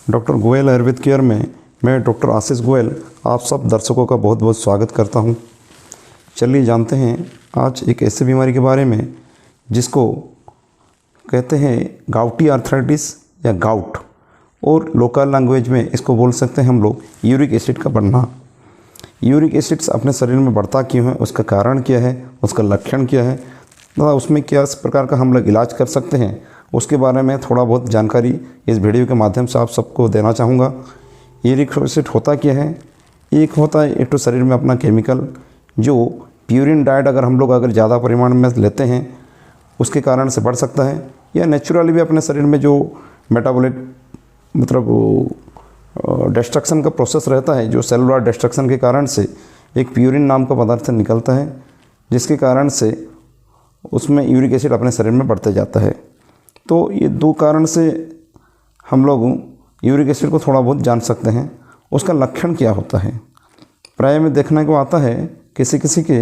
Doctor Goyal Ayurveda care में मैं doctor Ashish Goyal आप सब दर्शकों का बहुत बहुत स्वागत करता हूं। चलिए जानते हैं आज एक ऐसी बीमारी के बारे में जिसको कहते हैं गाउटी आर्थराइटिस या गाउट, और लोकल लैंग्वेज में इसको बोल सकते हैं हम लोग यूरिक एसिड का बढ़ना। यूरिक एसिड्स अपने शरीर में बढ़ता क्यों है, उसका कारण क्या है, उसका लक्षण क्या है तथा उसमें क्या प्रकार का हम लोग इलाज कर सकते हैं, उसके बारे में थोड़ा बहुत जानकारी इस वीडियो के माध्यम से आप सबको देना चाहूँगा। यूरिक एसिड होता क्या है? एक होता है एक तो शरीर में अपना केमिकल जो प्यूरिन डाइट अगर हम लोग ज़्यादा परिमाण में लेते हैं उसके कारण से बढ़ सकता है, या नेचुरली भी अपने शरीर में जो मेटाबॉलिक डिस्ट्रक्शन का प्रोसेस रहता है, जो सेलुलर डिस्ट्रक्शन के कारण से एक प्यूरिन नाम का पदार्थ निकलता है जिसके कारण से उसमें यूरिक एसिड अपने शरीर में बढ़ते जाता है। तो ये दो कारण से हम लोग यूरिक एसिड को थोड़ा बहुत जान सकते हैं। उसका लक्षण क्या होता है? प्राय में देखने को आता है किसी किसी के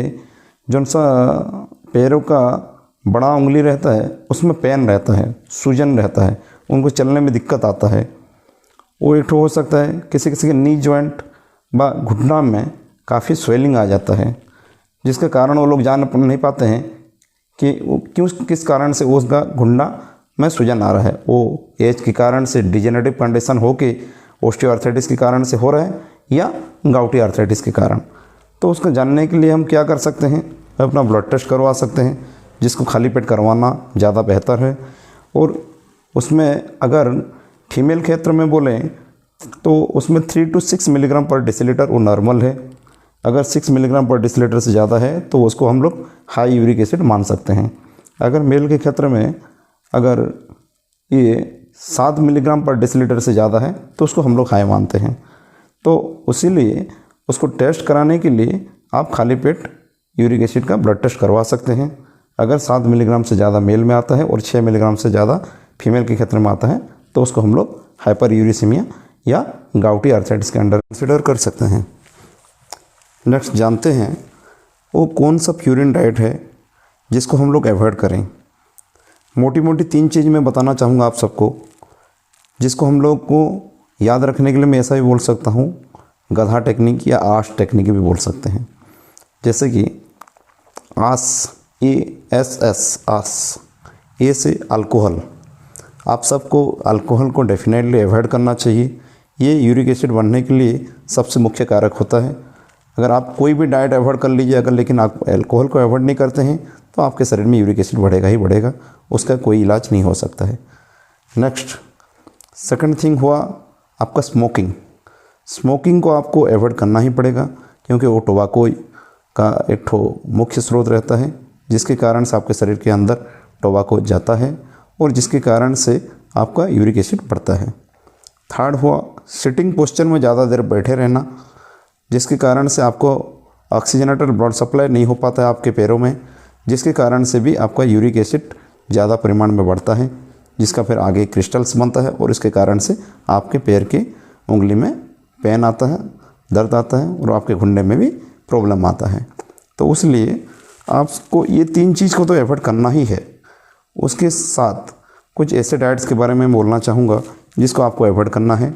जौन सा पैरों का बड़ा उंगली रहता है उसमें पेन रहता है, सूजन रहता है, उनको चलने में दिक्कत आता है। वो एक हो सकता है किसी किसी के नी जॉइंट व घुटना में काफ़ी स्वेलिंग आ जाता है, जिसके कारण वो लोग जान नहीं पाते हैं कि क्यों किस कारण से उसका घुटना में सूजन आ रहा है। वो एज के कारण से डिजेनरेटिव कंडीशन हो के ऑस्टियोआर्थराइटिस के कारण से हो रहा है या गाउटी आर्थराइटिस के कारण। तो उसको जानने के लिए हम क्या कर सकते हैं, अपना ब्लड टेस्ट करवा सकते हैं, जिसको खाली पेट करवाना ज़्यादा बेहतर है। और उसमें अगर फीमेल क्षेत्र में बोलें तो उसमें 3 to 6 मिलीग्राम पर डेसीलीटर वो नॉर्मल है। अगर 6 मिलीग्राम पर डेसीलीटर से ज़्यादा है तो उसको हम लोग हाई यूरिक एसिड मान सकते हैं। अगर मेल के क्षेत्र में अगर ये 7 मिलीग्राम पर डेसीलीटर से ज़्यादा है तो उसको हम लोग हाई मानते हैं। तो इसीलिए उसको टेस्ट कराने के लिए आप खाली पेट यूरिक एसिड का ब्लड टेस्ट करवा सकते हैं। अगर 7 मिलीग्राम से ज़्यादा मेल में आता है और 6 मिलीग्राम से ज़्यादा फीमेल के क्षेत्र में आता है तो उसको हम लोग हाइपर यूरिसीमिया या गाउटी आर्थराइटिस के अंडर कंसिडर कर सकते हैं। नेक्स्ट जानते हैं वो कौन सा प्यूरिन डाइट है जिसको हम लोग अवॉइड करें। मोटी मोटी 3 चीज़ मैं बताना चाहूँगा आप सबको, जिसको हम लोग को याद रखने के लिए मैं ऐसा भी बोल सकता हूँ, गधा टेक्निक या आस टेक्निक भी बोल सकते हैं। जैसे कि आस, ASS आस, ए से अल्कोहल। आप सबको अल्कोहल को डेफिनेटली अवॉइड करना चाहिए। ये यूरिक एसिड बढ़ने के लिए सबसे मुख्य कारक होता है। अगर आप कोई भी डाइट अवॉइड कर लीजिए, अगर लेकिन आप अल्कोहल को अवॉइड नहीं करते हैं तो आपके शरीर में यूरिक एसिड बढ़ेगा ही बढ़ेगा, उसका कोई इलाज नहीं हो सकता है। नेक्स्ट सेकंड थिंग हुआ आपका स्मोकिंग। स्मोकिंग को आपको अवॉइड करना ही पड़ेगा क्योंकि वो टोबैको का एक ठो मुख्य स्रोत रहता है, जिसके कारण से आपके शरीर के अंदर टोबैको जाता है और जिसके कारण से आपका यूरिक एसिड बढ़ता है। थर्ड हुआ सिटिंग पोस्चर में ज़्यादा देर बैठे रहना, जिसके कारण से आपको ऑक्सीजनेटेड ब्लड सप्लाई नहीं हो पाता है आपके पैरों में, जिसके कारण से भी आपका यूरिक एसिड ज़्यादा परिमाण में बढ़ता है, जिसका फिर आगे क्रिस्टल्स बनता है और इसके कारण से आपके पैर के उंगली में पेन आता है, दर्द आता है और आपके घुटने में भी प्रॉब्लम आता है। तो इसलिए आपको ये 3 चीज़ को तो अवॉइड करना ही है। उसके साथ कुछ ऐसे डाइट्स के बारे में बोलना चाहूँगा जिसको आपको अवॉइड करना है।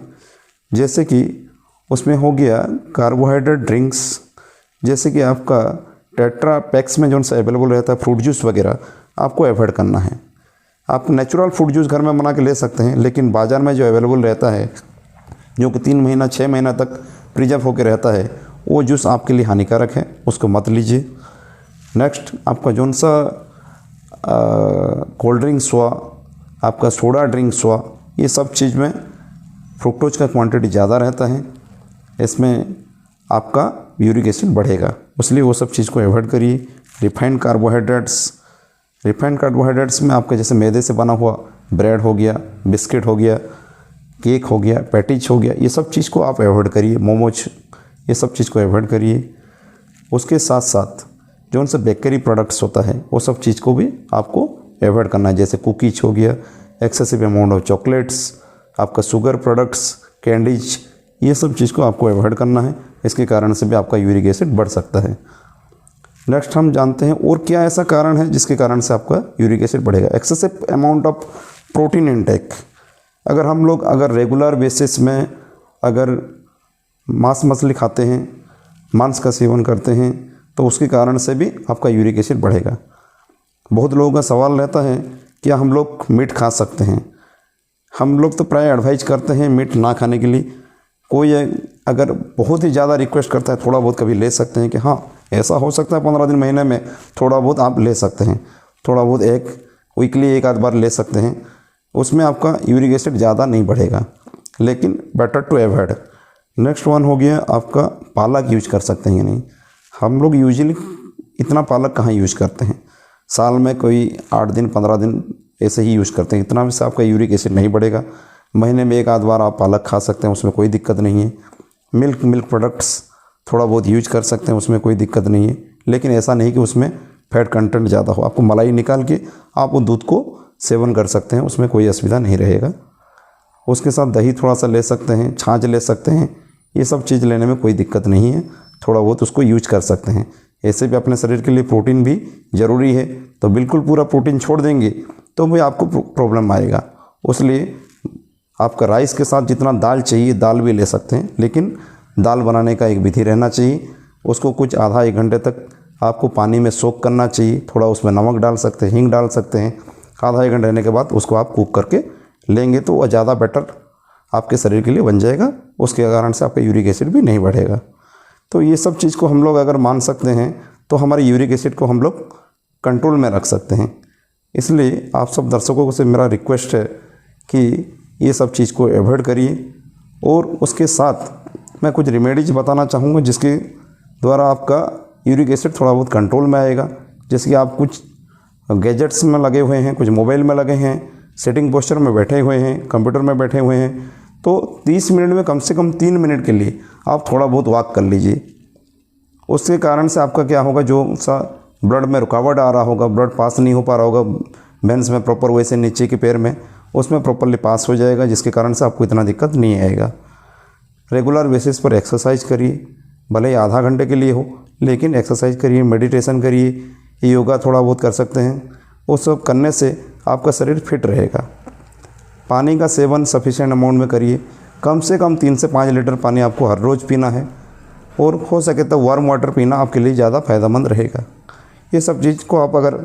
जैसे कि उसमें हो गया कार्बोहाइड्रेट ड्रिंक्स, जैसे कि आपका टेट्रा पैक्स में जो सा अवेलेबल रहता है फ्रूट जूस वगैरह, आपको अवॉइड करना है। आप नेचुरल फ्रूट जूस घर में बना के ले सकते हैं, लेकिन बाज़ार में जो अवेलेबल रहता है जो कि 3 महीना 6 महीना तक प्रिजर्व होकर रहता है, वो जूस आपके लिए हानिकारक है, उसको मत लीजिए। नेक्स्ट आपका जौन सा कोल्ड ड्रिंक्स हुआ, आपका सोडा ड्रिंक्स हुआ, ये सब चीज़ में फ्रुक्टोज का क्वांटिटी ज़्यादा रहता है, इसमें आपका यूरिक एसिड बढ़ेगा, इसलिए वो सब चीज़ को अवॉइड करिए। रिफाइंड कार्बोहाइड्रेट्स में आपके जैसे मैदे से बना हुआ ब्रेड हो गया, बिस्किट हो गया, केक हो गया, पैटीज हो गया, ये सब चीज़ को आप अवॉइड करिए। मोमोज, ये सब चीज़ को अवॉइड करिए। उसके साथ साथ जो उनसे बेकरी प्रोडक्ट्स होता है वो सब चीज़ को भी आपको अवॉइड करना है, जैसे कुकीज हो गया, एक्सेसिव अमाउंट ऑफ चॉकलेट्स, आपका शुगर प्रोडक्ट्स, कैंडीज, ये सब चीज़ को आपको अवॉइड करना है। इसके कारण से भी आपका यूरिक एसिड बढ़ सकता है। नेक्स्ट हम जानते हैं और क्या ऐसा कारण है जिसके कारण से आपका यूरिक एसिड बढ़ेगा। Excessive amount of protein intake. अगर हम लोग रेगुलर बेसिस में अगर मांस मछली खाते हैं, मांस का सेवन करते हैं, तो उसके कारण से भी आपका यूरिक एसिड बढ़ेगा। बहुत लोगों का सवाल रहता है क्या हम लोग मीट खा सकते हैं। हम लोग तो प्राय एडवाइज करते हैं मीट ना खाने के लिए। कोई अगर बहुत ही ज़्यादा रिक्वेस्ट करता है थोड़ा बहुत कभी ले सकते हैं कि हाँ ऐसा हो सकता है 15 दिन महीने में थोड़ा बहुत आप ले सकते हैं, थोड़ा बहुत एक वीकली एक आध बार ले सकते हैं, उसमें आपका यूरिक एसिड ज़्यादा नहीं बढ़ेगा, लेकिन better to avoid. Next one हो गया आपका पालक यूज कर सकते हैं या नहीं। हम लोग यूजुअली इतना पालक कहाँ यूज करते हैं, साल में कोई 8 दिन 15 दिन ऐसे ही यूज करते हैं, इतना भी से आपका यूरिक एसिड नहीं बढ़ेगा। महीने में एक आध बार आप पालक खा सकते हैं, उसमें कोई दिक्कत नहीं है। मिल्क प्रोडक्ट्स थोड़ा बहुत यूज कर सकते हैं, उसमें कोई दिक्कत नहीं है, लेकिन ऐसा नहीं कि उसमें फैट कंटेंट ज़्यादा हो। आपको मलाई निकाल के आप वो दूध को सेवन कर सकते हैं, उसमें कोई असुविधा नहीं रहेगा। उसके साथ दही थोड़ा सा ले सकते हैं, छाछ ले सकते हैं, ये सब चीज़ लेने में कोई दिक्कत नहीं है, थोड़ा बहुत उसको यूज कर सकते हैं। ऐसे भी अपने शरीर के लिए प्रोटीन भी ज़रूरी है, तो बिल्कुल पूरा प्रोटीन छोड़ देंगे तो भी आपको प्रॉब्लम आएगा। उसलिए आपका राइस के साथ जितना दाल चाहिए दाल भी ले सकते हैं, लेकिन दाल बनाने का एक विधि रहना चाहिए। उसको कुछ आधा 1 घंटे तक आपको पानी में सोक करना चाहिए, थोड़ा उसमें नमक डाल सकते हैं, हींग डाल सकते हैं। आधा 1 घंटे रहने के बाद उसको आप कुक करके लेंगे तो वह ज़्यादा बेटर आपके शरीर के लिए बन जाएगा। उसके कारण से आपका यूरिक एसिड भी नहीं बढ़ेगा। तो ये सब चीज़ को हम लोग अगर मान सकते हैं तो हमारे यूरिक एसिड को हम लोग कंट्रोल में रख सकते हैं। इसलिए आप सब दर्शकों से मेरा रिक्वेस्ट है कि ये सब चीज़ को अवॉइड करिए। और उसके साथ मैं कुछ रेमेडीज बताना चाहूँगा जिसके द्वारा आपका यूरिक एसिड थोड़ा बहुत कंट्रोल में आएगा। जैसे कि आप कुछ गैजेट्स में लगे हुए हैं, कुछ मोबाइल में लगे हैं, सिटिंग पोस्चर में बैठे हुए हैं, कंप्यूटर में बैठे हुए हैं, तो 30 मिनट में कम से कम 3 मिनट के लिए आप थोड़ा बहुत वॉक कर लीजिए। उसके कारण से आपका क्या होगा, जो सा ब्लड में रुकावट आ रहा होगा, ब्लड पास नहीं हो पा रहा होगा वेंस में प्रॉपर वैसे नीचे के पैर में, उसमें प्रॉपरली पास हो जाएगा, जिसके कारण से आपको इतना दिक्कत नहीं आएगा। रेगुलर बेसिस पर एक्सरसाइज करिए, भले ही आधा घंटे के लिए हो, लेकिन एक्सरसाइज करिए, मेडिटेशन करिए, योगा थोड़ा बहुत कर सकते हैं। वो सब करने से आपका शरीर फिट रहेगा। पानी का सेवन सफिशिएंट अमाउंट में करिए, कम से कम 3 से 5 लीटर पानी आपको हर रोज़ पीना है, और हो सके तो वार्म वाटर पीना आपके लिए ज़्यादा फ़ायदेमंद रहेगा। ये सब चीज़ को आप अगर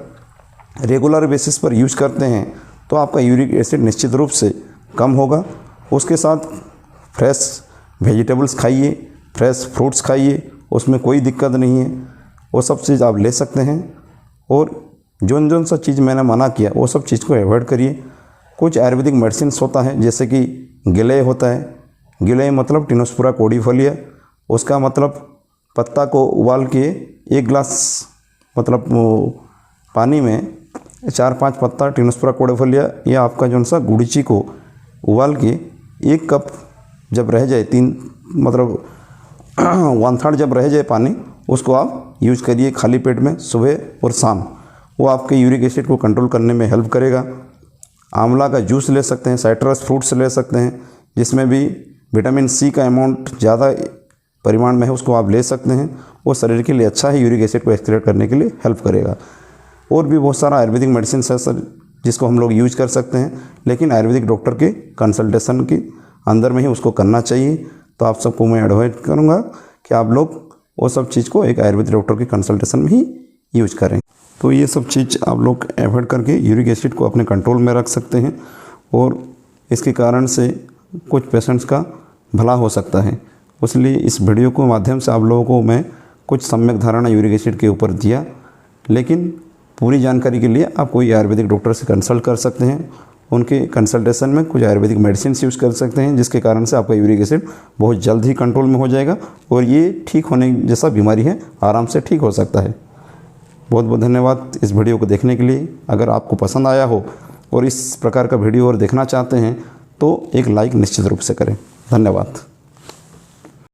रेगुलर बेसिस पर यूज़ करते हैं तो आपका यूरिक एसिड निश्चित रूप से कम होगा। उसके साथ फ्रेश वेजिटेबल्स खाइए, फ्रेश फ्रूट्स खाइए, उसमें कोई दिक्कत नहीं है, वो सब चीज़ आप ले सकते हैं। और जोन सा चीज़ मैंने मना किया वो सब चीज़ को अवॉइड करिए। कुछ आयुर्वेदिक मेडिसिन्स होता है, जैसे कि गिलय होता है, गिलय मतलब टिनोस्पुरा कोडीफोलिया, उसका मतलब पत्ता को उबाल के 1 गिलास मतलब पानी में 4-5 पत्ता टिनोस्पुरा कोडीफोलिया या आपका जो सा गुड़ची को उबाल के 1 कप जब रह जाए 3 मतलब 1/3 जब रह जाए पानी, उसको आप यूज करिए खाली पेट में सुबह और शाम। वो आपके यूरिक एसिड को कंट्रोल करने में हेल्प करेगा। आंवला का जूस ले सकते हैं, साइट्रस फ्रूट्स ले सकते हैं, जिसमें भी विटामिन सी का अमाउंट ज़्यादा परिमाण में है, उसको आप ले सकते हैं। वो शरीर के लिए अच्छा है, यूरिक एसिड को एक्सक्रीट करने के लिए हेल्प करेगा। और भी बहुत सारा आयुर्वेदिक मेडिसिन है सर जिसको हम लोग यूज कर सकते हैं, लेकिन आयुर्वेदिक डॉक्टर के कंसल्टेशन के अंदर में ही उसको करना चाहिए। तो आप सबको मैं एडवाइस करूँगा कि आप लोग वो सब चीज़ को एक आयुर्वेदिक डॉक्टर के कंसल्टेशन में ही यूज करें। तो ये सब चीज़ आप लोग अवॉइड करके यूरिक एसिड को अपने कंट्रोल में रख सकते हैं, और इसके कारण से कुछ पेशेंट्स का भला हो सकता है। इसलिए इस वीडियो के माध्यम से आप लोगों को मैं कुछ सम्यक धारणा यूरिक एसिड के ऊपर दिया, लेकिन पूरी जानकारी के लिए आप कोई आयुर्वेदिक डॉक्टर से कंसल्ट कर सकते हैं। उनके कंसल्टेशन में कुछ आयुर्वेदिक मेडिसिन यूज़ कर सकते हैं, जिसके कारण से आपका यूरिक एसिड बहुत जल्द ही कंट्रोल में हो जाएगा, और ये ठीक होने जैसा बीमारी है आराम से ठीक हो सकता है। बहुत बहुत धन्यवाद इस वीडियो को देखने के लिए। अगर आपको पसंद आया हो और इस प्रकार का वीडियो और देखना चाहते हैं तो एक लाइक निश्चित रूप से करें। धन्यवाद।